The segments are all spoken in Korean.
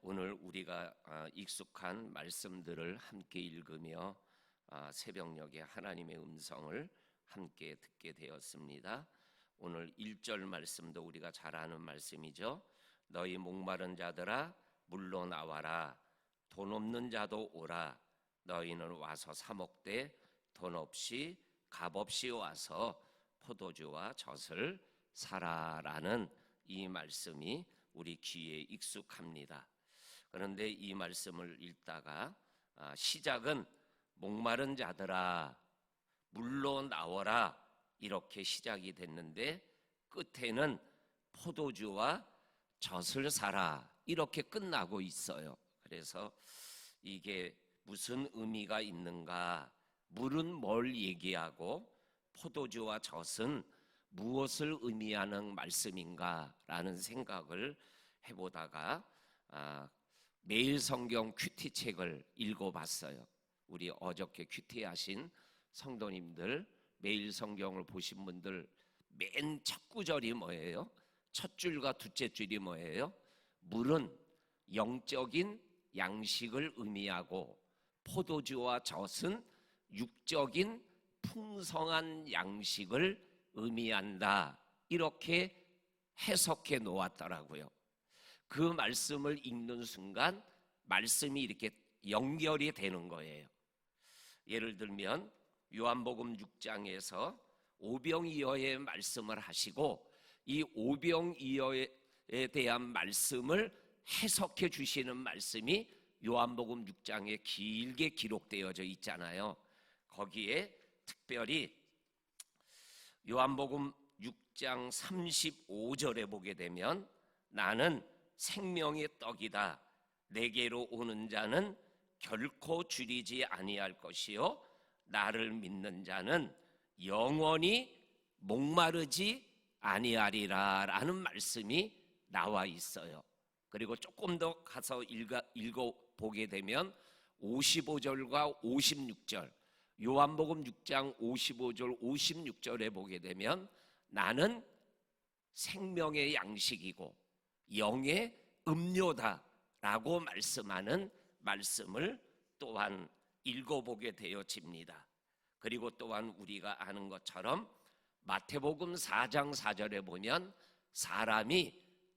오늘 우리가 익숙한 말씀들을 함께 읽으며 새벽녘에 하나님의 음성을 함께 듣게 되었습니다. 오늘 1절 말씀도 우리가 잘 아는 말씀이죠. 너희 목마른 자들아 물로 나와라. 돈 없는 자도 오라. 너희는 와서 사 먹되 돈 없이 값 없이 와서 포도주와 젖을 사라라는 이 말씀이 우리 귀에 익숙합니다. 그런데 이 말씀을 읽다가 시작은 목마른 자들아 물로 나와라 이렇게 시작이 됐는데 끝에는 포도주와 젖을 사라 이렇게 끝나고 있어요. 그래서 이게 무슨 의미가 있는가? 물은 뭘 얘기하고 포도주와 젖은 무엇을 의미하는 말씀인가라는 생각을 해보다가 매일 성경 큐티 책을 읽어봤어요. 우리 어저께 큐티하신 성도님들 매일 성경을 보신 분들 맨 첫 구절이 뭐예요? 첫 줄과 둘째 줄이 뭐예요? 물은 영적인 양식을 의미하고 포도주와 젖은 육적인 풍성한 양식을 의미한다 이렇게 해석해 놓았더라고요. 그 말씀을 읽는 순간 말씀이 이렇게 연결이 되는 거예요. 예를 들면 요한복음 6장에서 오병이어의 말씀을 하시고 이 오병이어에 대한 말씀을 해석해 주시는 말씀이 요한복음 6장에 길게 기록되어져 있잖아요. 거기에 특별히 요한복음 6장 35절에 보게 되면 나는 생명의 떡이다. 내게로 오는 자는 결코 줄이지 아니할 것이요 나를 믿는 자는 영원히 목마르지 아니하리라 라는 말씀이 나와 있어요. 그리고 조금 더 가서 읽어보게 되면 55절과 56절 요한복음 6장 55절 56절에 보게 되면 나는 생명의 양식이고 영의 음료다라고 말씀하는 말씀을 또한 읽어보게 되어집니다. 그리고 또한 우리가 아는 것처럼 마태복음 4장 4절에 보면 사람이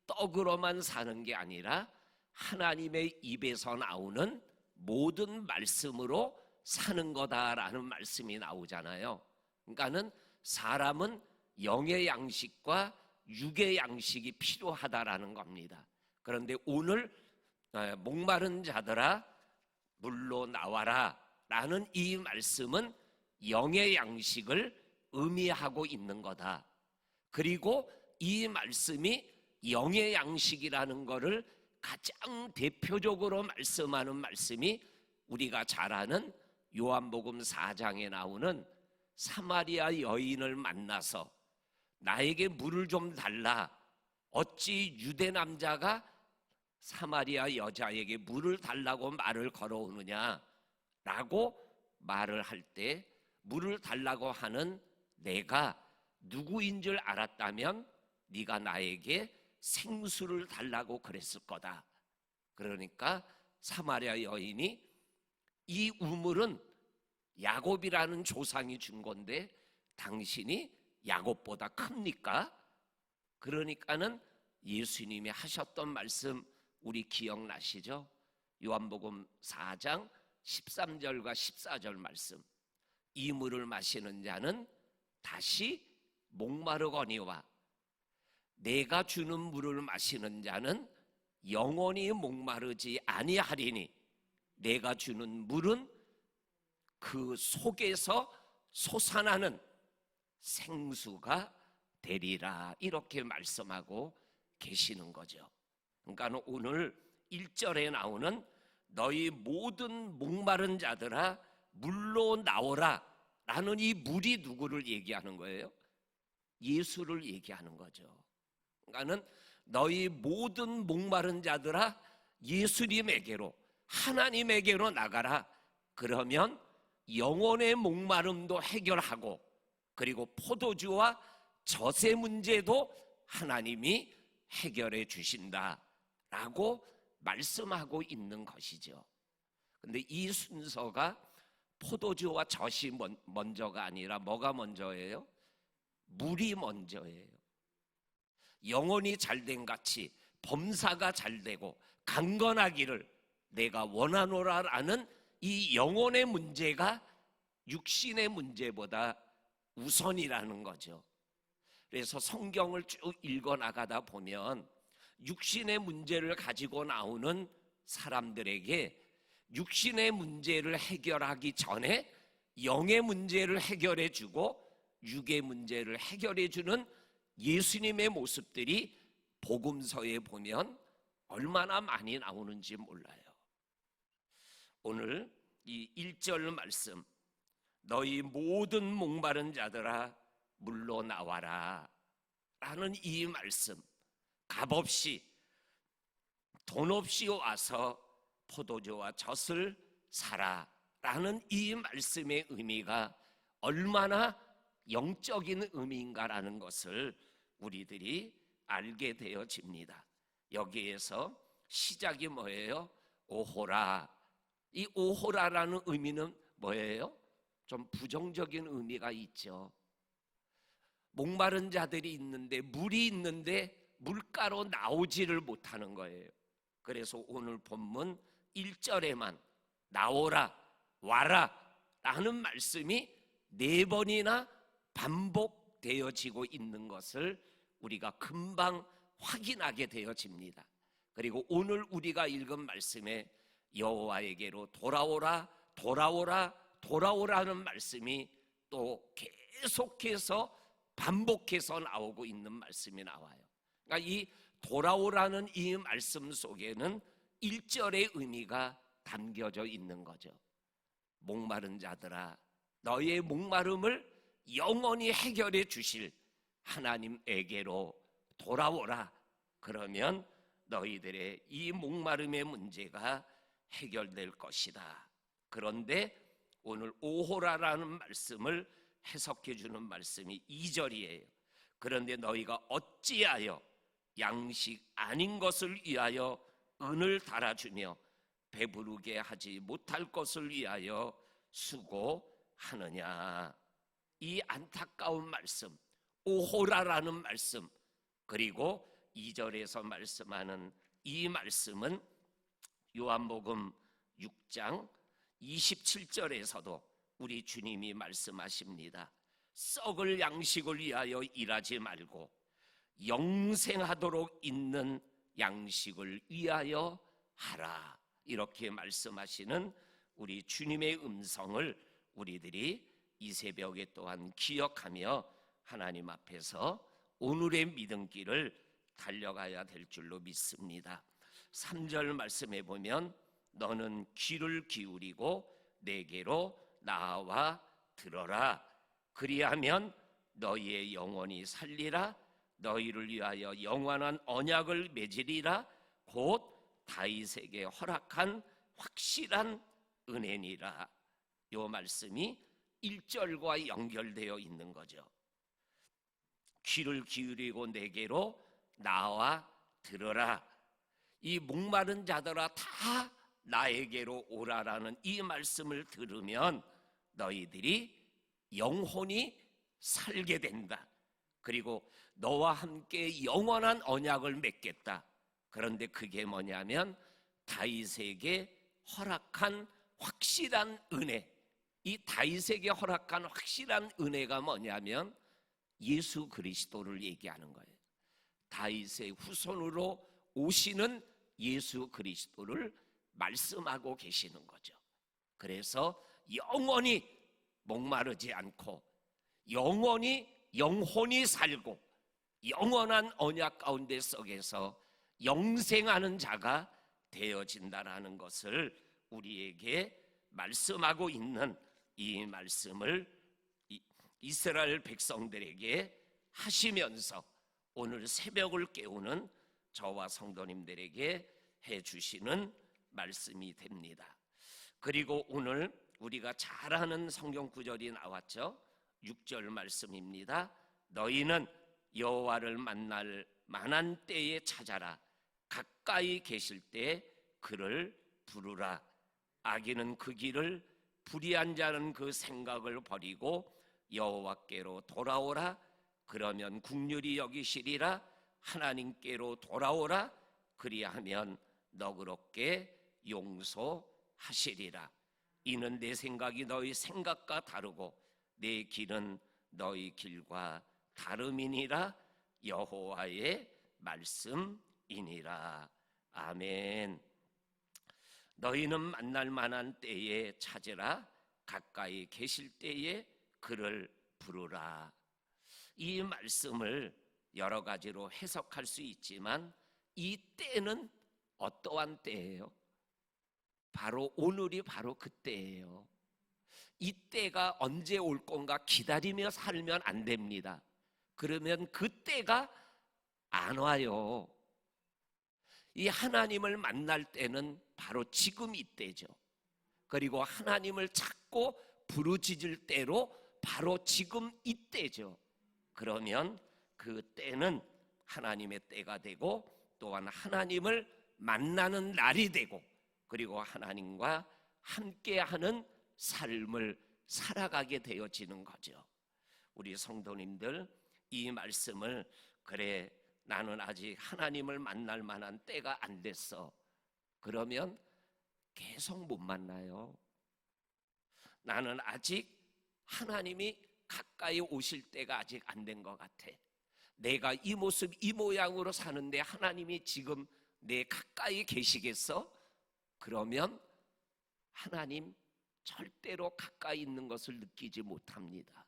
떡으로만 사는 게 아니라 하나님의 입에서 나오는 모든 말씀으로 사는 거다라는 말씀이 나오잖아요. 그러니까는 사람은 영의 양식과 육의 양식이 필요하다라는 겁니다. 그런데 오늘 목마른 자들아 물로 나와라 라는 이 말씀은 영의 양식을 의미하고 있는 거다. 그리고 이 말씀이 영의 양식이라는 것을 가장 대표적으로 말씀하는 말씀이 우리가 잘 아는 요한복음 4장에 나오는 사마리아 여인을 만나서 나에게 물을 좀 달라. 어찌 유대 남자가 사마리아 여자에게 물을 달라고 말을 걸어오느냐 라고 말을 할 때 물을 달라고 하는 내가 누구인 줄 알았다면 네가 나에게 생수를 달라고 그랬을 거다. 그러니까 사마리아 여인이 이 우물은 야곱이라는 조상이 준 건데 당신이 야곱보다 큽니까? 그러니까는 예수님이 하셨던 말씀 우리 기억나시죠? 요한복음 4장 13절과 14절 말씀. 이 물을 마시는 자는 다시 목마르거니와 내가 주는 물을 마시는 자는 영원히 목마르지 아니하리니 내가 주는 물은 그 속에서 솟아나는 생수가 되리라 이렇게 말씀하고 계시는 거죠. 그러니까 오늘 1절에 나오는 너희 모든 목마른 자들아 물로 나오라 라는 이 물이 누구를 얘기하는 거예요? 예수를 얘기하는 거죠. 그러니까는 너희 모든 목마른 자들아 예수님에게로 하나님에게로 나가라. 그러면 영혼의 목마름도 해결하고 그리고 포도주와 젖의 문제도 하나님이 해결해 주신다라고 말씀하고 있는 것이죠. 근데 이 순서가 포도주와 젖이 먼저가 아니라 뭐가 먼저예요? 물이 먼저예요. 영혼이 잘된 같이 범사가 잘되고 강건하기를 내가 원하노라라는 이 영혼의 문제가 육신의 문제보다 우선이라는 거죠. 그래서 성경을 쭉 읽어나가다 보면 육신의 문제를 가지고 나오는 사람들에게 육신의 문제를 해결하기 전에 영의 문제를 해결해 주고 육의 문제를 해결해 주는 예수님의 모습들이 복음서에 보면 얼마나 많이 나오는지 몰라요. 오늘 이 1절 말씀, 너희 모든 목마른 자들아 물로 나와라 라는 이 말씀, 값없이 돈 없이 와서 포도주와 젖을 사라 라는 이 말씀의 의미가 얼마나 영적인 의미인가라는 것을 우리들이 알게 되어집니다. 여기에서 시작이 뭐예요? 오호라. 이 오호라라는 의미는 뭐예요? 좀 부정적인 의미가 있죠. 목마른 자들이 있는데 물이 있는데 물가로 나오지를 못하는 거예요. 그래서 오늘 본문 1절에만 나오라, 와라 라는 말씀이 4번이나 반복되어지고 있는 것을 우리가 금방 확인하게 되어집니다. 그리고 오늘 우리가 읽은 말씀에 여호와에게로 돌아오라, 돌아오라, 돌아오라는 말씀이 또 계속해서 반복해서 나오고 있는 말씀이 나와요. 그러니까 이 돌아오라는 이 말씀 속에는 1절의 의미가 담겨져 있는 거죠. 목마른 자들아, 너의 목마름을 영원히 해결해 주실 하나님에게로 돌아오라. 그러면 너희들의 이 목마름의 문제가 해결될 것이다. 그런데 오늘 오호라라는 말씀을 해석해 주는 말씀이 2절이에요. 그런데 너희가 어찌하여 양식 아닌 것을 위하여 은을 달아주며 배부르게 하지 못할 것을 위하여 수고하느냐. 이 안타까운 말씀, 오호라라는 말씀, 그리고 2절에서 말씀하는 이 말씀은 요한복음 6장 27절에서도 우리 주님이 말씀하십니다. 썩을 양식을 위하여 일하지 말고 영생하도록 있는 양식을 위하여 하라. 이렇게 말씀하시는 우리 주님의 음성을 우리들이 이 새벽에 또한 기억하며 하나님 앞에서 오늘의 믿음길을 달려가야 될 줄로 믿습니다. 3절 말씀에 보면 너는 귀를 기울이고 내게로 나와 들어라. 그리하면 너희의 영혼이 살리라. 너희를 위하여 영원한 언약을 맺으리라. 곧 다윗에게 허락한 확실한 은혜니라. 이 말씀이 1절과 연결되어 있는 거죠. 귀를 기울이고 내게로 나와 들어라. 이 목마른 자들아 다 나에게로 오라라는 이 말씀을 들으면 너희들이 영혼이 살게 된다. 그리고 너와 함께 영원한 언약을 맺겠다. 그런데 그게 뭐냐면 다윗에게 허락한 확실한 은혜. 이 다윗에게 허락한 확실한 은혜가 뭐냐면 예수 그리스도를 얘기하는 거예요. 다윗의 후손으로 오시는 예수 그리스도를 말씀하고 계시는 거죠. 그래서 영원히 목마르지 않고 영혼이 살고 영원한 언약 가운데 속에서 영생하는 자가 되어진다라는 것을 우리에게 말씀하고 있는 이 말씀을 이스라엘 백성들에게 하시면서 오늘 새벽을 깨우는 저와 성도님들에게 해주시는 말씀이 됩니다. 그리고 오늘 우리가 잘 아는 성경 구절이 나왔죠. 6절 말씀입니다. 너희는 여호와를 만날 만한 때에 찾아라. 가까이 계실 때 그를 부르라. 악인은 그 길을, 불의한 자는 그 생각을 버리고 여호와께로 돌아오라. 그러면 긍휼히 여기시리라. 하나님께로 돌아오라. 그리하면 너그럽게 용서하시리라. 이는 내 생각이 너희 생각과 다르고 내 길은 너희 길과 다름이니라. 여호와의 말씀이니라. 아멘. 너희는 만날 만한 때에 찾으라. 가까이 계실 때에 그를 부르라. 이 말씀을 여러 가지로 해석할 수 있지만 이 때는 어떠한 때예요? 바로 오늘이 바로 그때예요. 이 때가 언제 올 건가 기다리며 살면 안 됩니다. 그러면 그 때가 안 와요. 이 하나님을 만날 때는 바로 지금 이때죠. 그리고 하나님을 찾고 부르짖을 때로 바로 지금 이때죠. 그러면 그 때는 하나님의 때가 되고 또한 하나님을 만나는 날이 되고 그리고 하나님과 함께하는 삶을 살아가게 되어지는 거죠. 우리 성도님들, 이 말씀을 그래 나는 아직 하나님을 만날 만한 때가 안 됐어. 그러면 계속 못 만나요. 나는 아직 하나님이 가까이 오실 때가 아직 안 된 것 같아. 내가 이 모습 이 모양으로 사는데 하나님이 지금 내 가까이 계시겠어? 그러면 하나님 절대로 가까이 있는 것을 느끼지 못합니다.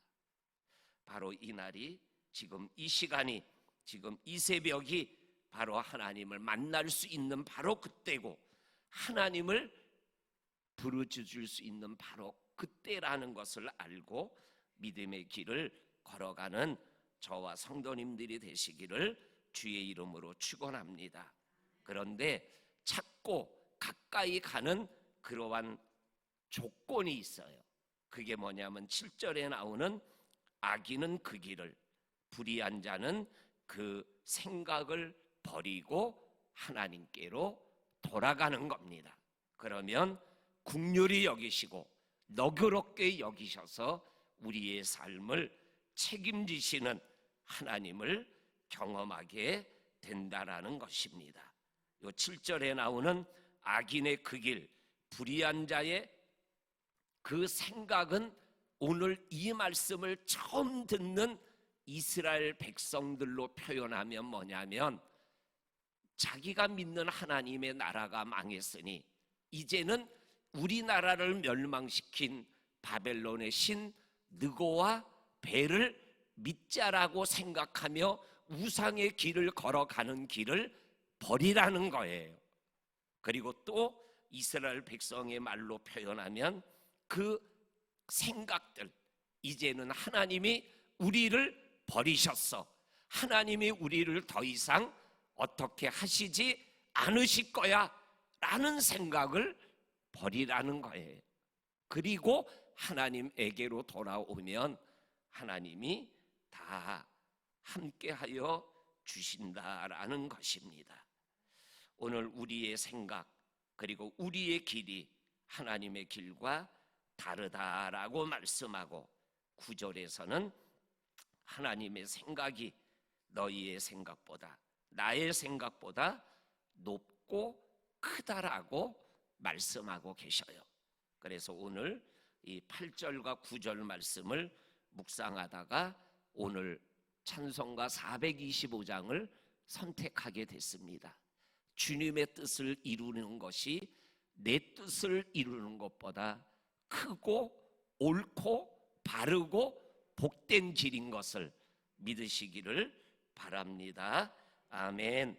바로 이 날이 지금 이 시간이 지금 이 새벽이 바로 하나님을 만날 수 있는 바로 그때고 하나님을 부르짖을 수 있는 바로 그때라는 것을 알고 믿음의 길을 걸어가는 저와 성도님들이 되시기를 주의 이름으로 축원합니다. 그런데 찾고 가까이 가는 그러한 조건이 있어요. 그게 뭐냐면 7절에 나오는 악인은 그 길을, 불의한 자는 그 생각을 버리고 하나님께로 돌아가는 겁니다. 그러면 긍휼히 여기시고 너그럽게 여기셔서 우리의 삶을 책임지시는 하나님을 경험하게 된다라는 것입니다. 요 7절에 나오는 악인의 그 길, 불의한 자의 그 생각은 오늘 이 말씀을 처음 듣는 이스라엘 백성들로 표현하면 뭐냐면 자기가 믿는 하나님의 나라가 망했으니 이제는 우리나라를 멸망시킨 바벨론의 신 느고와 벨을 믿자라고 생각하며 우상의 길을 걸어가는 길을 버리라는 거예요. 그리고 또 이스라엘 백성의 말로 표현하면 그 생각들, 이제는 하나님이 우리를 버리셨어. 하나님이 우리를 더 이상 어떻게 하시지 않으실 거야 라는 생각을 버리라는 거예요. 그리고 하나님에게로 돌아오면 하나님이 다 함께하여 주신다라는 것입니다. 오늘 우리의 생각 그리고 우리의 길이 하나님의 길과 다르다라고 말씀하고 9절에서는 하나님의 생각이 너희의 생각보다 나의 생각보다 높고 크다라고 말씀하고 계셔요. 그래서 오늘 이 8절과 9절 말씀을 묵상하다가 오늘 찬송가 425장을 선택하게 됐습니다. 주님의 뜻을 이루는 것이 내 뜻을 이루는 것보다 크고 옳고 바르고 복된 길인 것을 믿으시기를 바랍니다. 아멘.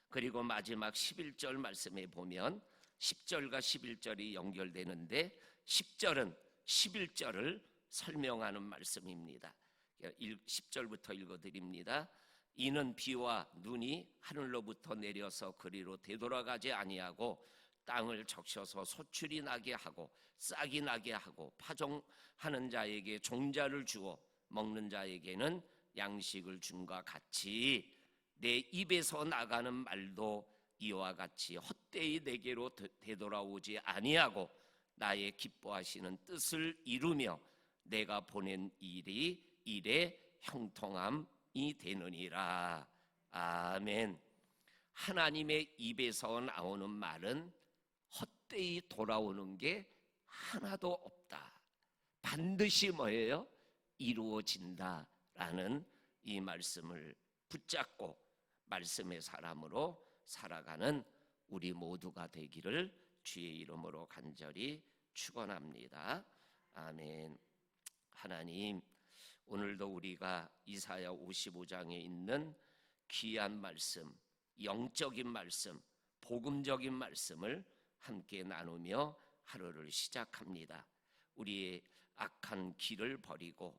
그리고 마지막 11절 말씀에 보면 10절과 11절이 연결되는데 10절은 11절을 설명하는 말씀입니다. 10절부터 읽어드립니다. 이는 비와 눈이 하늘로부터 내려서 그리로 되돌아가지 아니하고 땅을 적셔서 소출이 나게 하고 싹이 나게 하고 파종하는 자에게 종자를 주어 먹는 자에게는 양식을 줌과 같이 내 입에서 나가는 말도 이와 같이 헛되이 내게로 되돌아오지 아니하고 나의 기뻐하시는 뜻을 이루며 내가 보낸 일에 형통함이 되느니라. 아멘. 하나님의 입에서 나오는 말은 헛되이 돌아오는 게 하나도 없다. 반드시 뭐예요? 이루어진다라는 이 말씀을 붙잡고 말씀의 사람으로 살아가는 우리 모두가 되기를 주의 이름으로 간절히 축원합니다. 아멘. 하나님, 오늘도 우리가 이사야 55장에 있는 귀한 말씀, 영적인 말씀, 복음적인 말씀을 함께 나누며 하루를 시작합니다. 우리의 악한 길을 버리고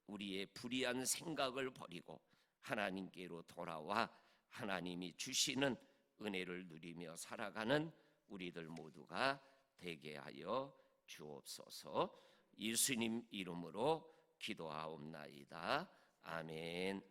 우리의 불의한 생각을 버리고 하나님께로 돌아와 하나님이 주시는 은혜를 누리며 살아가는 우리들 모두가 되게 하여 주옵소서. 예수님 이름으로 기도하옵나이다. 아멘.